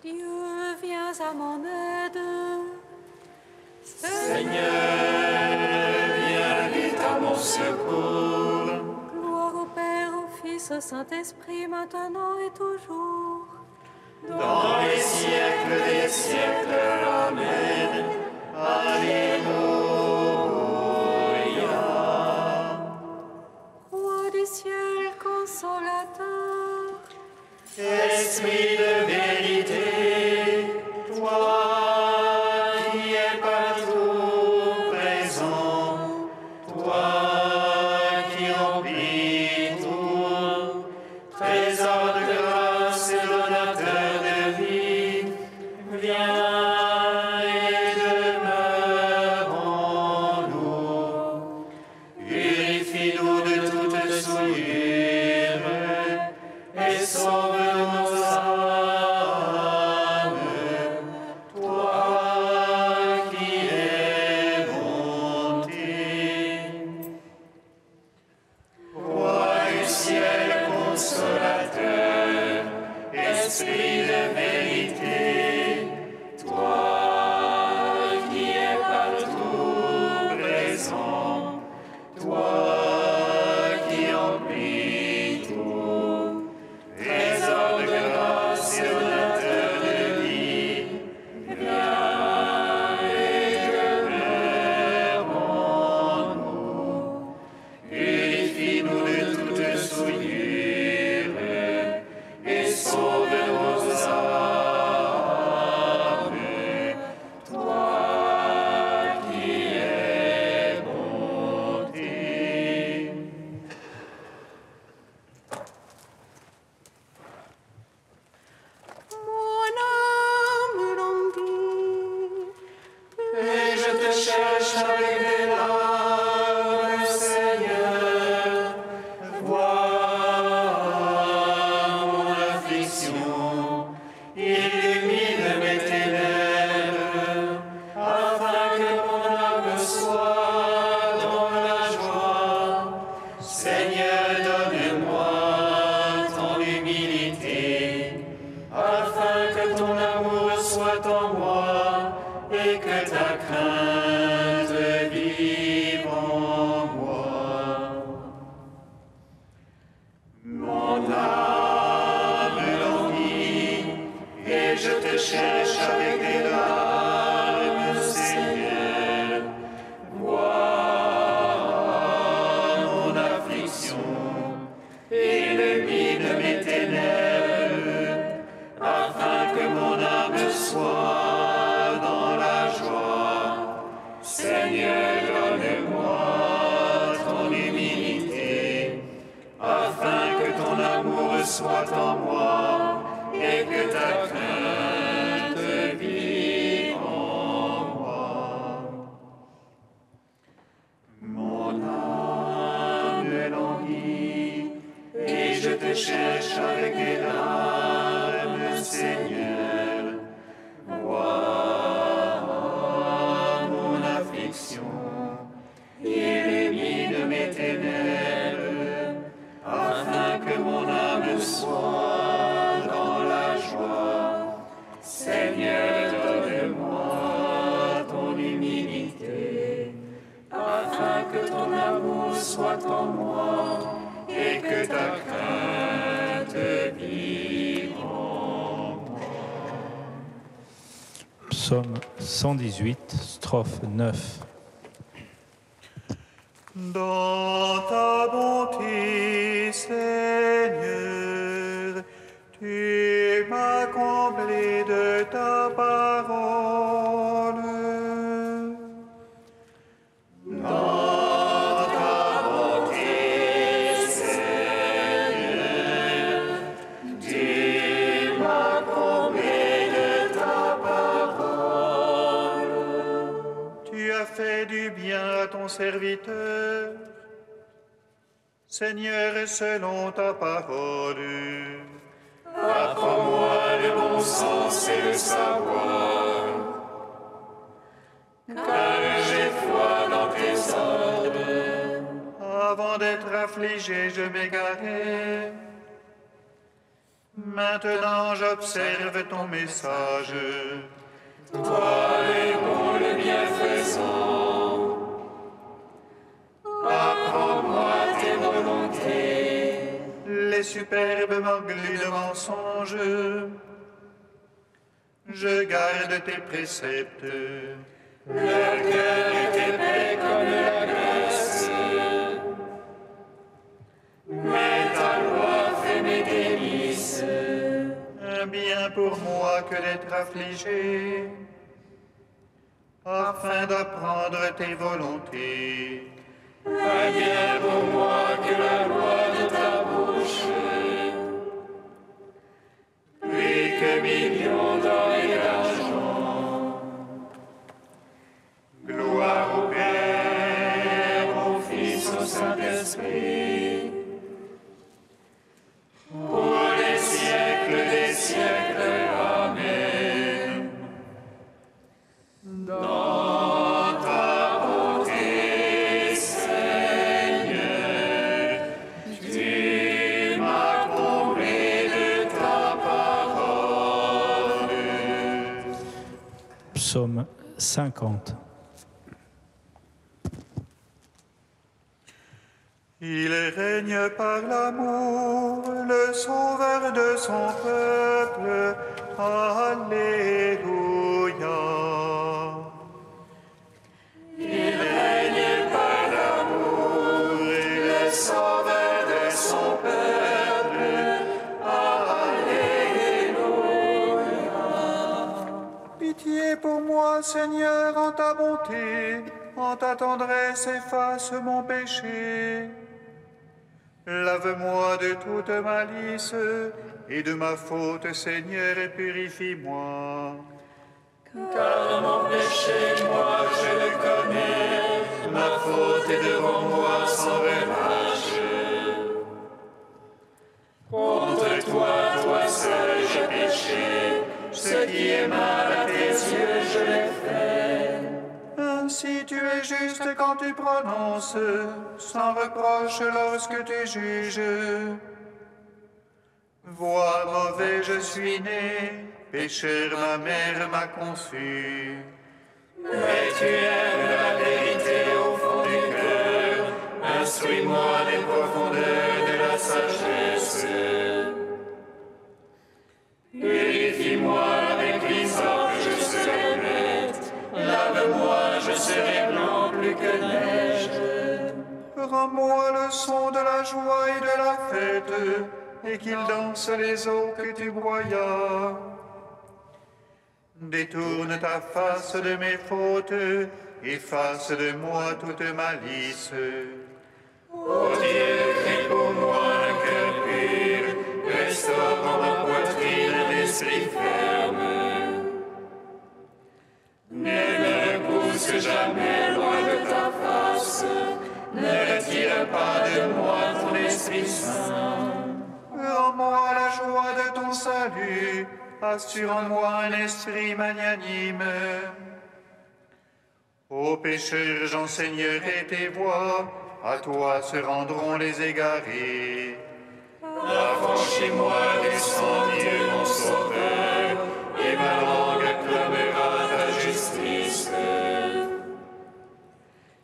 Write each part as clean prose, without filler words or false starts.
Dieu, viens à mon aide. Seigneur, viens vite à mon secours. Gloire au Père, au Fils, au Saint-Esprit, maintenant et toujours. Dans les siècles des siècles, Amen. Alléluia. Roi du ciel, consolateur, Esprit de vérité, toi qui es partout présent, toi qui remplis tout, trésor de grâce et donateur de vie, viens et demeure en nous. Purifie-nous de toute souillure et sauve nos âmes, toi qui es bonté. Roi du ciel consolateur, Esprit de vérité, toi qui es partout présent, toi qui remplis tout, trésor de grâce et donateur de vie, viens et demeure en nous. Purifie-nous de toute souillure et sauve nos âmes, toi qui es bonté. mon âme languit. Et je te cherche avec des larmes, Seigneur. Vois mon affliction, illumine mes ténèbres, afin que mon âme soit dans la joie. Seigneur, donne-moi ton humilité, afin que ton amour soit en moi et que ta crainte vive en moi. Mon âme languit et je te cherche avec des larmes, Seigneur. Vois mon affliction, illumine mes ténèbres, afin que mon âme soit dans la joie. Seigneur, donne-moi ton humilité, afin que ton amour soit en moi et que ta crainte vive en moi. Mon âme languit et je te cherche avec des larmes, Seigneur. Vois mon affliction, illumine mes ténèbres, afin que mon âme soit dans la joie. Seigneur, donne-moi ton humilité, afin que ton amour soit en moi et que ta crainte vive en moi. Psaume 118, strophe 9. Dans ta bonté, Seigneur, tu m'as comblé de ta parole. Dans ta bonté, Seigneur, tu m'as comblé de ta parole. Tu as fait du bien à ton serviteur, Seigneur, selon ta parole. Apprends-moi le bon sens et le savoir, car j'ai foi dans tes ordres. Avant d'être affligé, je m'égarais. Maintenant j'observe ton message. Toi les bons, le bienfaisant, apprends-moi tes volontés. Les superbes mots de mensonges, je garde tes préceptes. Leur cœur est épais comme la glace, mais ta loi fait mes délices. Un bien pour moi que d'être affligé, afin d'apprendre tes volontés. Un bien pour moi que la loi de ta bouche, plus que millions d'or et d'argent. Gloire au Père, au Fils, au Saint-Esprit, pour les siècles des siècles. Amen. Dans ta bonté, Seigneur, tu m'as comblé de ta parole. Psaume 50. Il règne par l'amour, le sauveur de son peuple. Alléluia. Il règne par l'amour, le sauveur de son peuple. Alléluia. Pitié pour moi, Seigneur, en ta bonté, en ta tendresse, efface mon péché. Lave-moi de toute malice et de ma faute, Seigneur, et purifie-moi. Car mon péché, moi je le connais, ma faute est devant moi sans relâche. Contre toi, toi seul, j'ai péché, ce qui est mal à tes yeux, je l'ai fait. Ainsi tu es juste quand tu prononces, sans reproche lorsque tu juges. Vois mauvais, je suis né, pécheur ma mère m'a conçu. Mais tu aimes la vérité au fond du cœur, instruis-moi des profondeurs de la sagesse. Purifie-moi avec l'hysope, je serai net, lave-moi, je serai blanc plus que neige. Rends-moi le son de la joie et de la fête, et qu'ils dansent les eaux que tu broyas. Détourne ta face de mes fautes, efface de moi toute malice. Ô Dieu, crée pour moi un cœur pur, restaure en ma poitrine un esprit ferme. Ne me repousse jamais loin de ta face, ne retire pas de moi ton Esprit Saint. Rends-moi la joie de ton salut, assure en moi un esprit magnanime. Ô pécheurs, j'enseignerai tes voies, à toi se rendront les égarés. Affranchis-moi des sentiers, mon sauveur, et ma langue acclamera ta justice.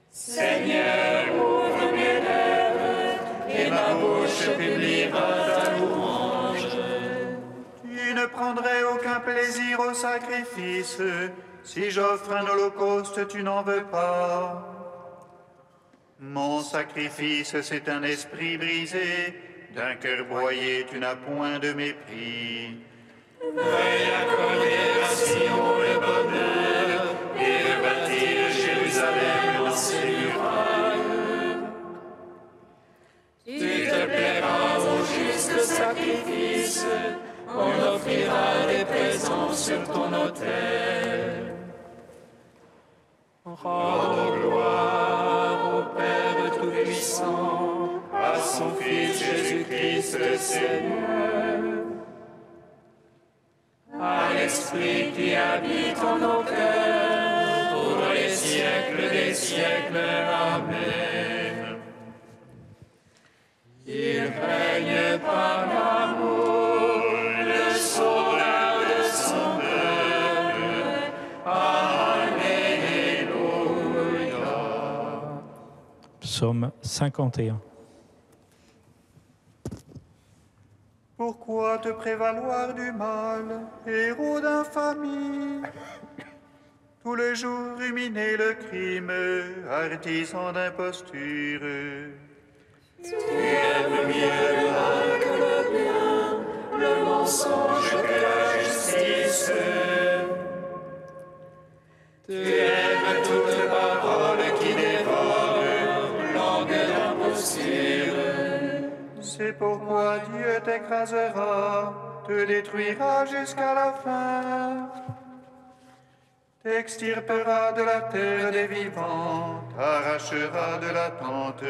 Seigneur, ouvre mes lèvres, et ma bouche publiera ta louange. Tu ne prendrais aucun plaisir au sacrifice, si j'offre un holocauste, tu n'en veux pas. Mon sacrifice, c'est un esprit brisé, d'un cœur broyé, tu n'as point de mépris. Veuille accorder à Sion le bonheur et rebâtir Jérusalem dans ses murailles. Tu te plairas au juste sacrifice, on offrira des présents sur ton autel. Rendons gloire au Père Tout-Puissant, à son Fils Jésus-Christ le Seigneur, à l'Esprit qui habite en nos cœurs, pour les siècles des siècles. Amen. Il règne par l'amour, Psaume 51. Pourquoi te prévaloir du mal, héros d'infamie? Tout le jour ruminer le crime, artisan d'imposture. Tu aimes mieux le mal que le bien, le mensonge que la justice. Tu aimes toute parole qui dévore, langue d'imposture. C'est pourquoi Dieu t'écrasera, te détruira jusqu'à la fin. T'extirpera de la terre des vivants, t'arrachera de la tente.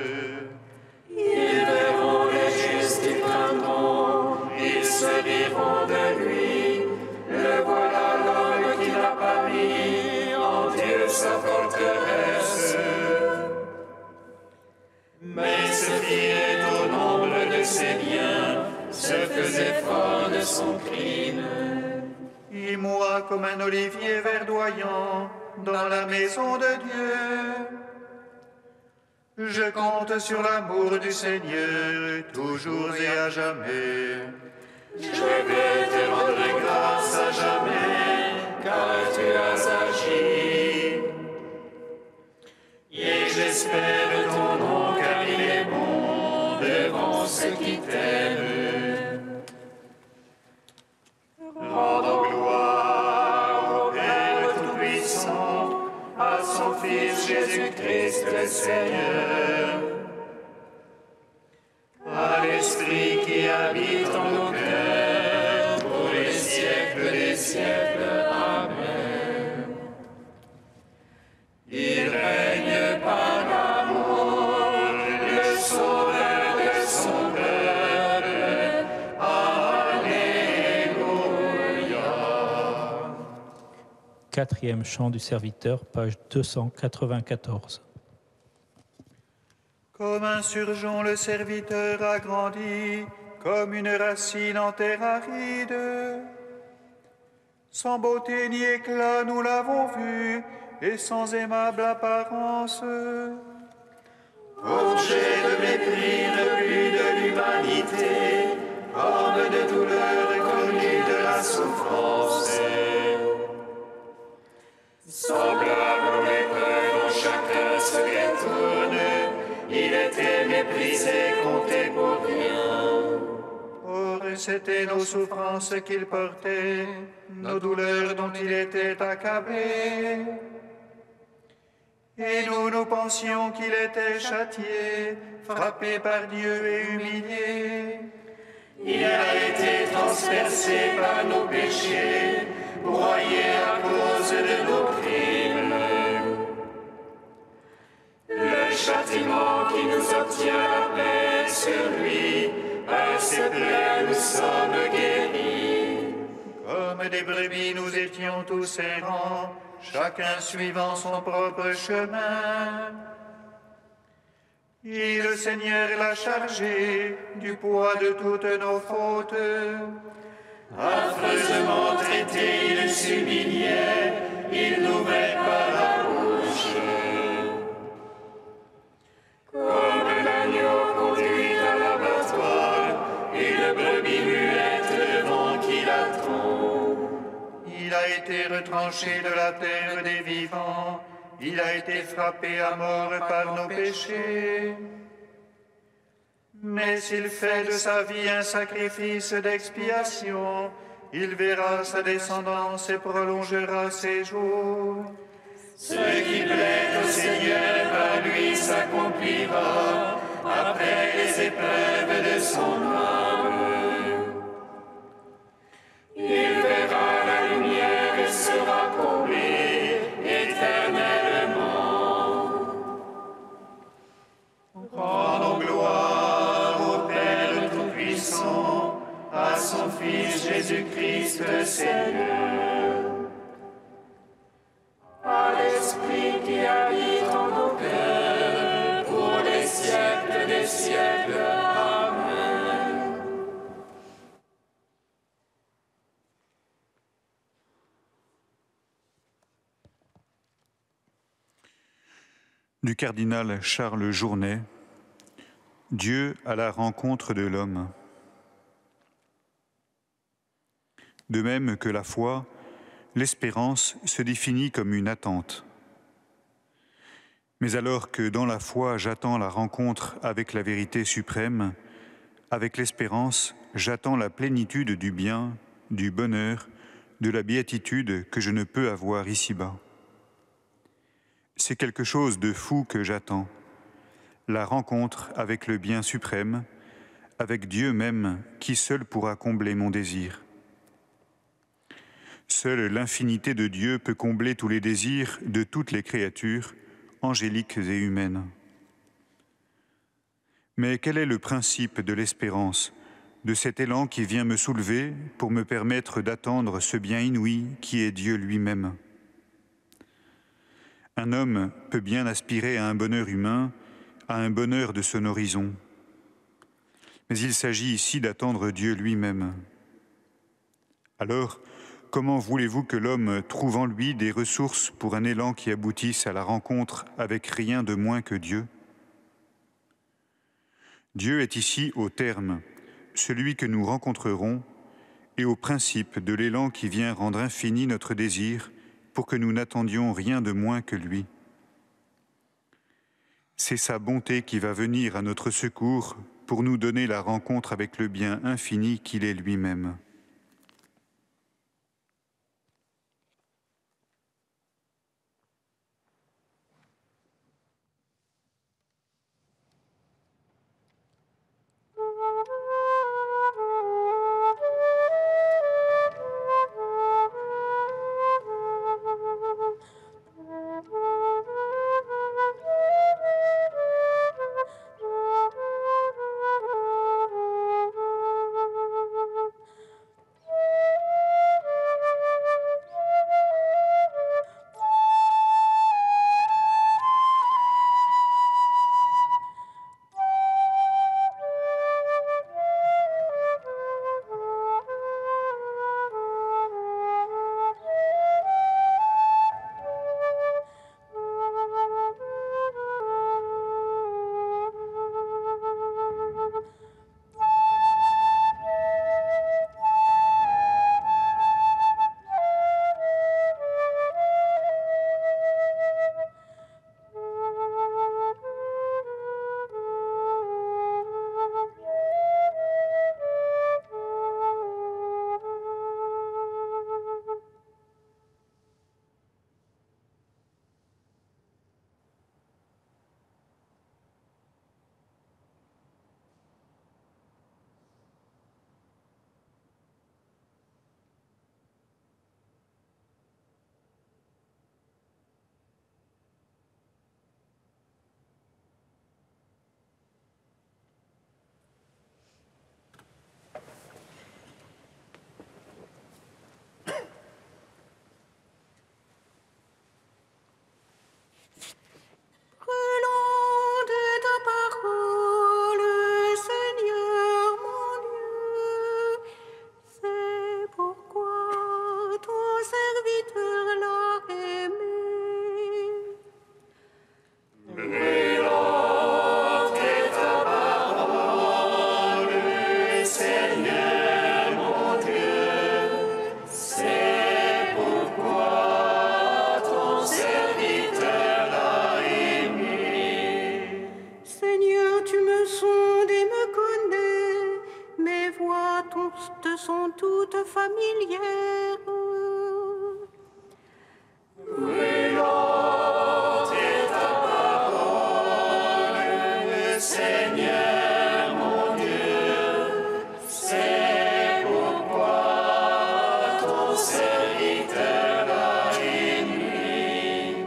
Ils verront les justes, ils craindront, ils se diront de lui. Le voilà l'homme qui n'a pas mis en Dieu sa forteresse. Mais se fiait au nombre de ses biens, se faisait fort de son crime. Il mourra comme un olivier verdoyant dans la maison de Dieu. Je compte sur l'amour du Seigneur, toujours et à jamais. Je vais te rendre grâce à jamais, car tu as agi. Et j'espère ton nom, car il est bon devant ceux qui t'aiment. Rendons gloire au Père Tout-Puissant, à son Fils Jésus-Christ le Seigneur, À l'Esprit qui habite en nos cœurs, pour les siècles des siècles. Amen. Il règne par l'amour, le sauveur de son peuple. Alléluia. Quatrième chant du serviteur, page 294. Comme un surgeon, le serviteur a grandi, comme une racine en terre aride. Sans beauté ni éclat, nous l'avons vu, et sans aimable apparence. Objet de mépris, de but de l'humanité, homme de douleur connu de la souffrance. Semblable au lépreux dont chacun se détourne, il était méprisé, compté pour rien. Or, c'étaient nos souffrances qu'il portait, nos douleurs dont il était accablé. Et nous pensions qu'il était châtié, frappé par Dieu et humilié. Il a été transpercé par nos péchés, broyé à cause de nos crimes. Le châtiment qui nous obtient la paix sur lui, par ses plaies nous sommes guéris. Comme des brebis, nous étions tous errants, chacun suivant son propre chemin. Et le Seigneur l'a chargé du poids de toutes nos fautes. Affreusement traité, il s'humiliait, il n'ouvrait pas la bouche. Comme l'agneau conduit à l'abattoir, une brebis muette devant qui la trompe. Il a été retranché de la terre des vivants, il a été frappé à mort par nos péchés. Mais s'il fait de sa vie un sacrifice d'expiation, il verra sa descendance et prolongera ses jours. Ce qui plaît au Seigneur par lui s'accomplira, après les épreuves de son âme. Il verra la lumière et sera comblé éternellement. Rendons gloire au Père Tout-Puissant, à son Fils Jésus-Christ le Seigneur, À l'Esprit qui habite en nos cœurs, pour les siècles des siècles. Amen. du cardinal Charles Journet, Dieu à la rencontre de l'homme. De même que la foi, l'espérance se définit comme une attente. Mais alors que dans la foi, j'attends la rencontre avec la vérité suprême, avec l'espérance, j'attends la plénitude du bien, du bonheur, de la béatitude que je ne peux avoir ici-bas. C'est quelque chose de fou que j'attends, la rencontre avec le bien suprême, avec Dieu même, qui seul pourra combler mon désir. Seule l'infinité de Dieu peut combler tous les désirs de toutes les créatures, angéliques et humaines. Mais quel est le principe de l'espérance, de cet élan qui vient me soulever pour me permettre d'attendre ce bien inouï qui est Dieu lui-même? Un homme peut bien aspirer à un bonheur humain, à un bonheur de son horizon. Mais il s'agit ici d'attendre Dieu lui-même. Alors, comment voulez-vous que l'homme trouve en lui des ressources pour un élan qui aboutisse à la rencontre avec rien de moins que Dieu? Dieu est ici au terme, celui que nous rencontrerons, et au principe de l'élan qui vient rendre infini notre désir pour que nous n'attendions rien de moins que lui. C'est sa bonté qui va venir à notre secours pour nous donner la rencontre avec le bien infini qu'il est lui-même. te sont toutes familières. Brûlante est ta parole, Seigneur mon Dieu, c'est pourquoi ton serviteur l'a émis.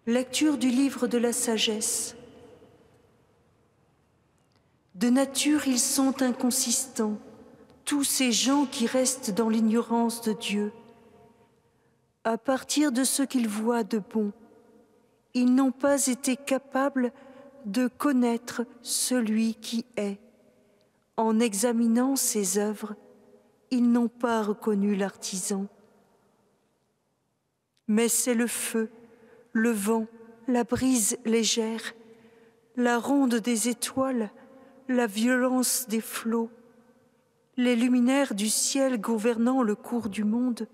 Lecture du livre de la sagesse. De nature, ils sont inconsistants, tous ces gens qui restent dans l'ignorance de Dieu. À partir de ce qu'ils voient de bon, ils n'ont pas été capables de connaître celui qui est. En examinant ses œuvres, ils n'ont pas reconnu l'artisan. mais c'est le feu, le vent, la brise légère, la ronde des étoiles, la violence des flots, les luminaires du ciel gouvernant le cours du monde,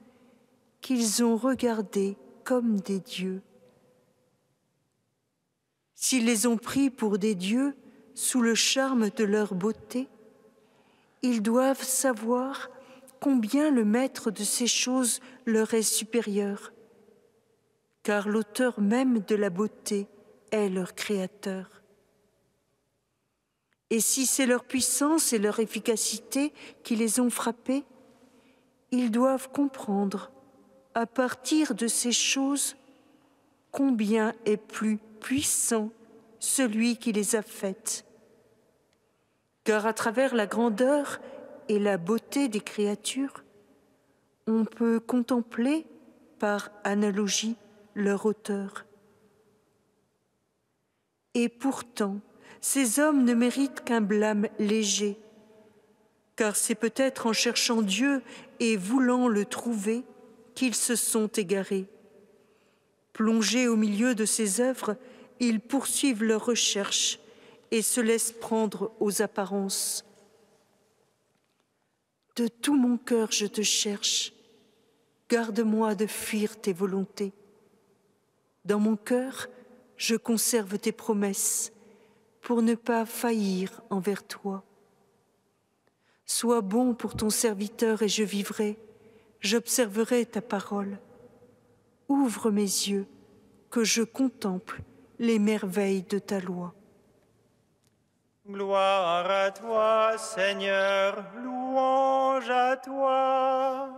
qu'ils ont regardés comme des dieux. S'ils les ont pris pour des dieux sous le charme de leur beauté, ils doivent savoir combien le maître de ces choses leur est supérieur, car l'auteur même de la beauté est leur créateur. Et si c'est leur puissance et leur efficacité qui les ont frappés, ils doivent comprendre, à partir de ces choses, combien est plus puissant celui qui les a faites. Car à travers la grandeur et la beauté des créatures, on peut contempler, par analogie, leur auteur. Et pourtant, ces hommes ne méritent qu'un blâme léger, car c'est peut-être en cherchant Dieu et voulant le trouver qu'ils se sont égarés. Plongés au milieu de ces œuvres, ils poursuivent leurs recherches et se laissent prendre aux apparences. De tout mon cœur je te cherche, garde-moi de fuir tes volontés. Dans mon cœur, je conserve tes promesses pour ne pas faillir envers toi. Sois bon pour ton serviteur et je vivrai, j'observerai ta parole. Ouvre mes yeux, que je contemple les merveilles de ta loi. Gloire à toi, Seigneur, louange à toi.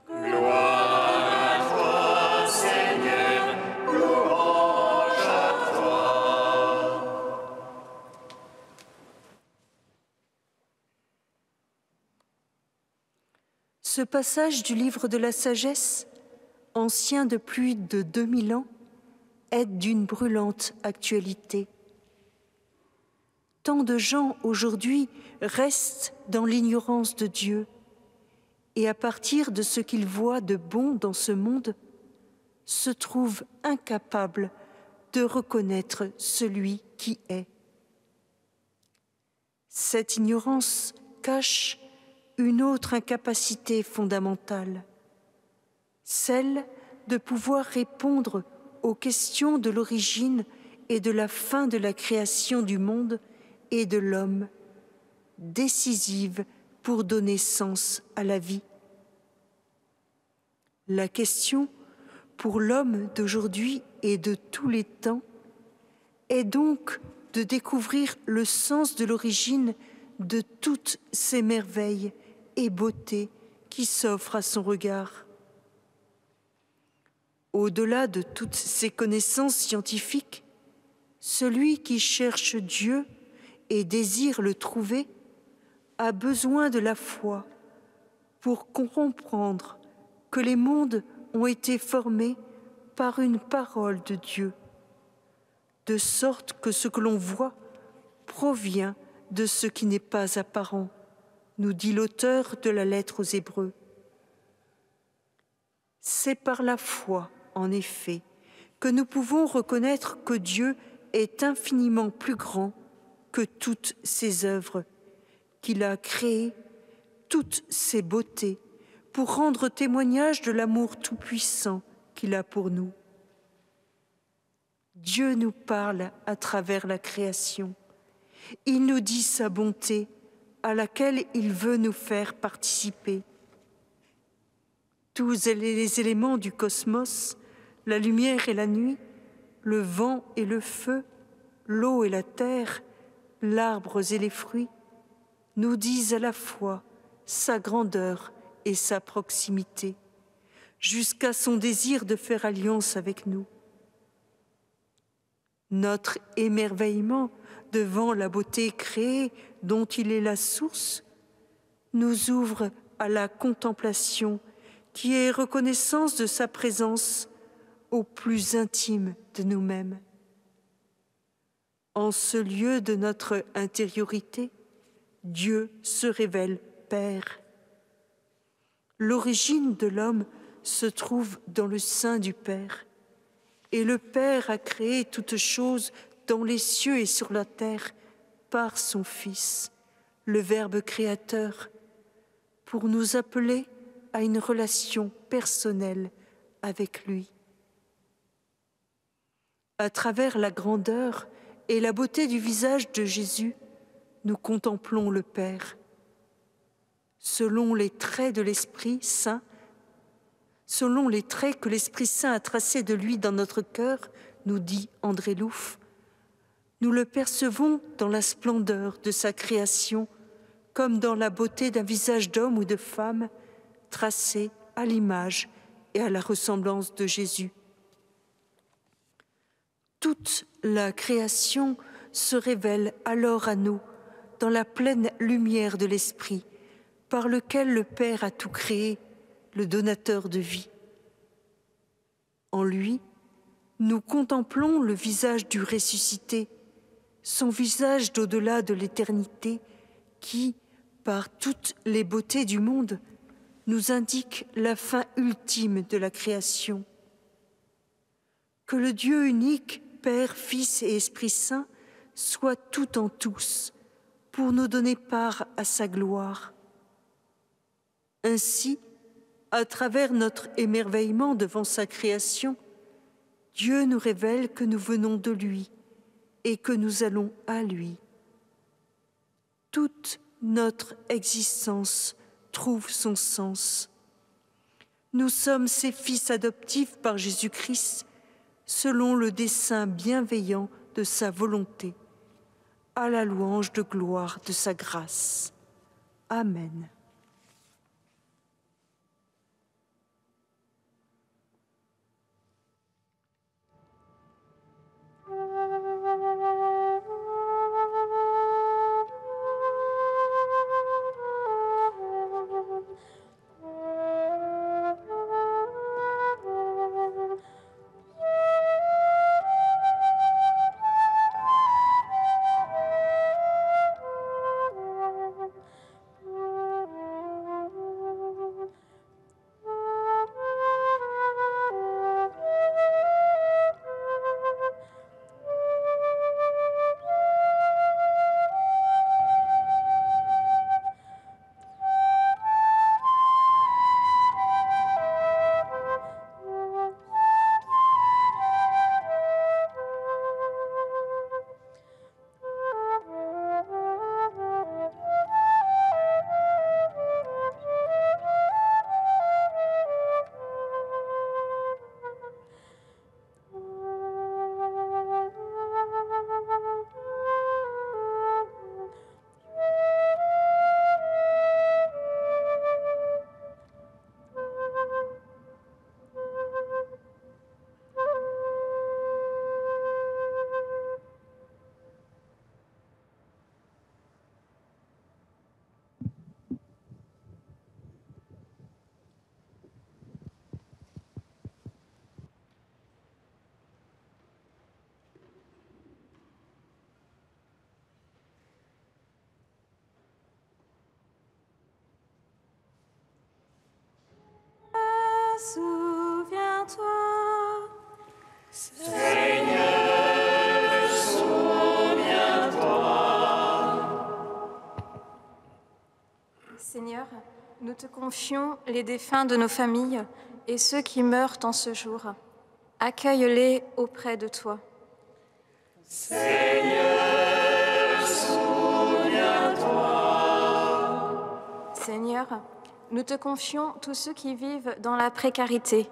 Gloire à toi, Seigneur, louange à toi. Ce passage du livre de la sagesse, ancien de plus de 2000 ans, est d'une brûlante actualité. Tant de gens aujourd'hui restent dans l'ignorance de Dieu et à partir de ce qu'ils voient de bon dans ce monde, se trouvent incapables de reconnaître celui qui est. Cette ignorance cache une autre incapacité fondamentale, celle de pouvoir répondre aux questions de l'origine et de la fin de la création du monde et de l'homme, décisive pour donner sens à la vie. La question, pour l'homme d'aujourd'hui et de tous les temps, est donc de découvrir le sens de l'origine de toutes ces merveilles et beautés qui s'offrent à son regard. Au-delà de toutes ces connaissances scientifiques, celui qui cherche Dieu et désire le trouver a besoin de la foi pour comprendre que les mondes ont été formés par une parole de Dieu, de sorte que ce que l'on voit provient de ce qui n'est pas apparent, nous dit l'auteur de la lettre aux Hébreux. C'est par la foi, en effet, que nous pouvons reconnaître que Dieu est infiniment plus grand que toutes ses œuvres, qu'il a créées, toutes ses beautés, pour rendre témoignage de l'amour tout-puissant qu'il a pour nous. Dieu nous parle à travers la création. Il nous dit sa bonté à laquelle il veut nous faire participer. Tous les éléments du cosmos, la lumière et la nuit, le vent et le feu, l'eau et la terre, l'arbre et les fruits, nous disent à la fois sa grandeur et sa proximité, jusqu'à son désir de faire alliance avec nous. Notre émerveillement devant la beauté créée dont il est la source nous ouvre à la contemplation qui est reconnaissance de sa présence au plus intime de nous-mêmes. En ce lieu de notre intériorité, Dieu se révèle Père. L'origine de l'homme se trouve dans le sein du Père. Et le Père a créé toutes choses dans les cieux et sur la terre par son Fils, le Verbe créateur, pour nous appeler à une relation personnelle avec lui. À travers la grandeur et la beauté du visage de Jésus, nous contemplons le Père. Selon les traits de l'Esprit Saint, selon les traits que l'Esprit Saint a tracés de lui dans notre cœur, nous dit André Louf, nous le percevons dans la splendeur de sa création, comme dans la beauté d'un visage d'homme ou de femme, tracé à l'image et à la ressemblance de Jésus. Toute la création se révèle alors à nous dans la pleine lumière de l'Esprit, par lequel le Père a tout créé, le donateur de vie. En lui, nous contemplons le visage du ressuscité, son visage d'au-delà de l'éternité, qui, par toutes les beautés du monde, nous indique la fin ultime de la création. Que le Dieu unique, Père, Fils et Esprit Saint, soit tout en tous, pour nous donner part à sa gloire. Ainsi, à travers notre émerveillement devant sa création, Dieu nous révèle que nous venons de lui et que nous allons à lui. Toute notre existence trouve son sens. Nous sommes ses fils adoptifs par Jésus-Christ, selon le dessein bienveillant de sa volonté, à la louange de gloire de sa grâce. Amen. Souviens-toi, Seigneur, souviens-toi. Seigneur, nous te confions les défunts de nos familles et ceux qui meurent en ce jour. Accueille-les auprès de toi. Seigneur, souviens-toi. Seigneur, nous te confions tous ceux qui vivent dans la précarité,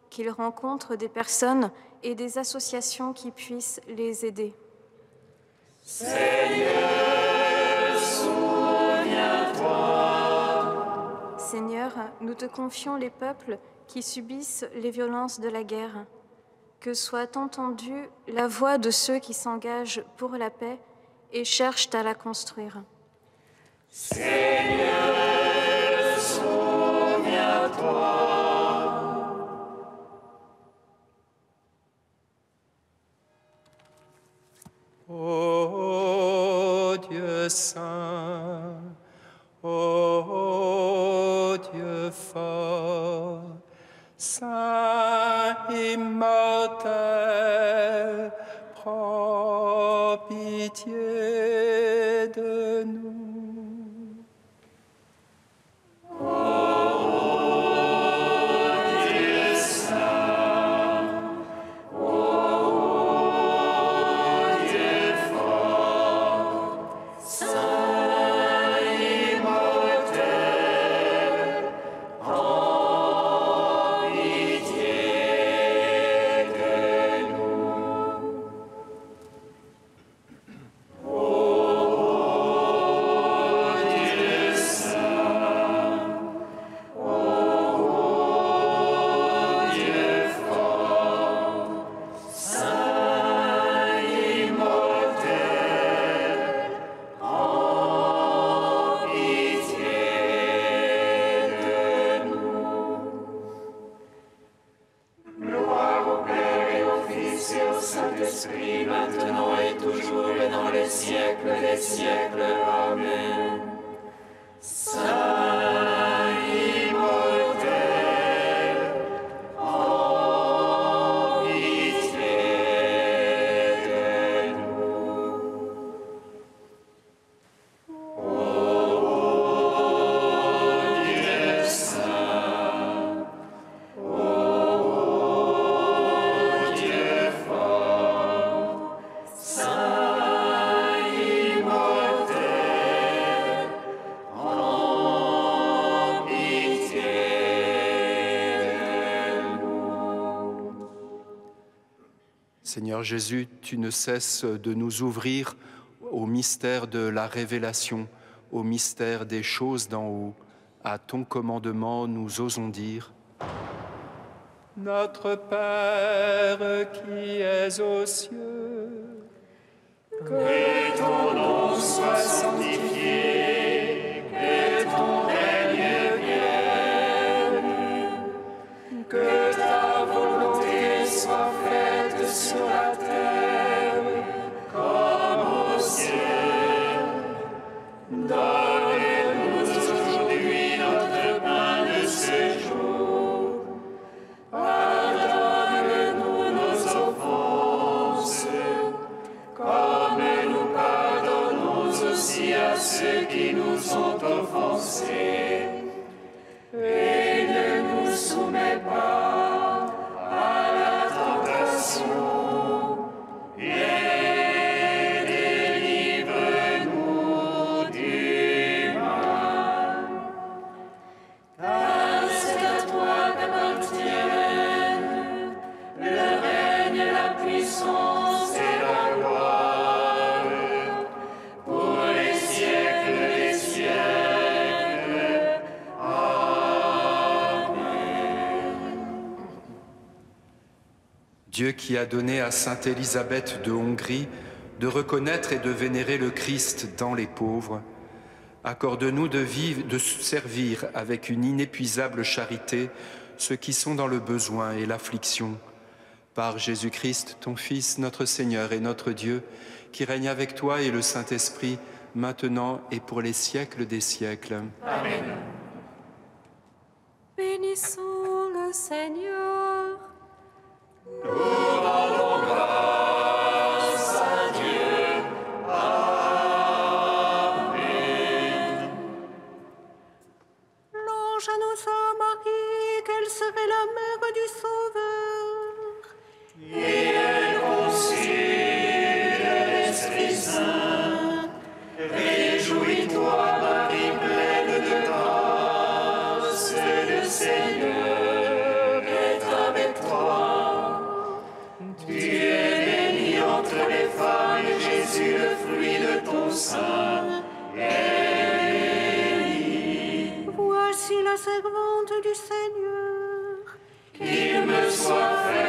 qu'ils rencontrent des personnes et des associations qui puissent les aider. Seigneur, souviens-toi. Seigneur, nous te confions les peuples qui subissent les violences de la guerre. Que soit entendue la voix de ceux qui s'engagent pour la paix et cherchent à la construire. Seigneur, souviens-toi. Ô Dieu saint, ô Dieu fort, pitié de nous. Saint-Esprit, maintenant et toujours et dans les siècles des siècles. Amen. Saint immortel, en pitié de nous. Ô Dieu saint, ô Dieu fort, Saint immortel, en pitié de nous. Seigneur Jésus, tu ne cesses de nous ouvrir au mystère de la révélation, au mystère des choses d'en haut. À ton commandement, nous osons dire: Notre Père qui es aux cieux, Que ton nom soit sanctifié, que ton règne vienne, que ta volonté soit faite sur la terre comme au ciel. Donne-nous aujourd'hui notre pain de ce jour. Pardonne-nous nos offenses, comme nous pardonnons aussi à ceux qui nous ont offensés. Et ne nous soumets pas à la tentation, et délivre-nous du mal. Car c'est à toi qu'appartiennent le règne, la puissance et la gloire, pour les siècles des siècles. Amen. Dieu qui a donné à sainte Élisabeth de Hongrie de reconnaître et de vénérer le Christ dans les pauvres, accorde-nous de vivre, de servir avec une inépuisable charité ceux qui sont dans le besoin et l'affliction. Par Jésus-Christ, ton Fils, notre Seigneur et notre Dieu, qui règne avec toi et le Saint-Esprit, maintenant et pour les siècles des siècles. Amen. Bénissons le Seigneur. Nous rendons grâce à Dieu. Amen. L'ange annonça à Marie qu'elle serait la mère du Sauveur. Et elle conçut de l'Esprit Saint. Réjouis-toi, Marie, pleine de grâce, le Seigneur est avec toi. Tu es bénie entre les femmes, et Jésus, le fruit de ton sein, est béni. Voici la servante du Seigneur. Qu'il me soit fait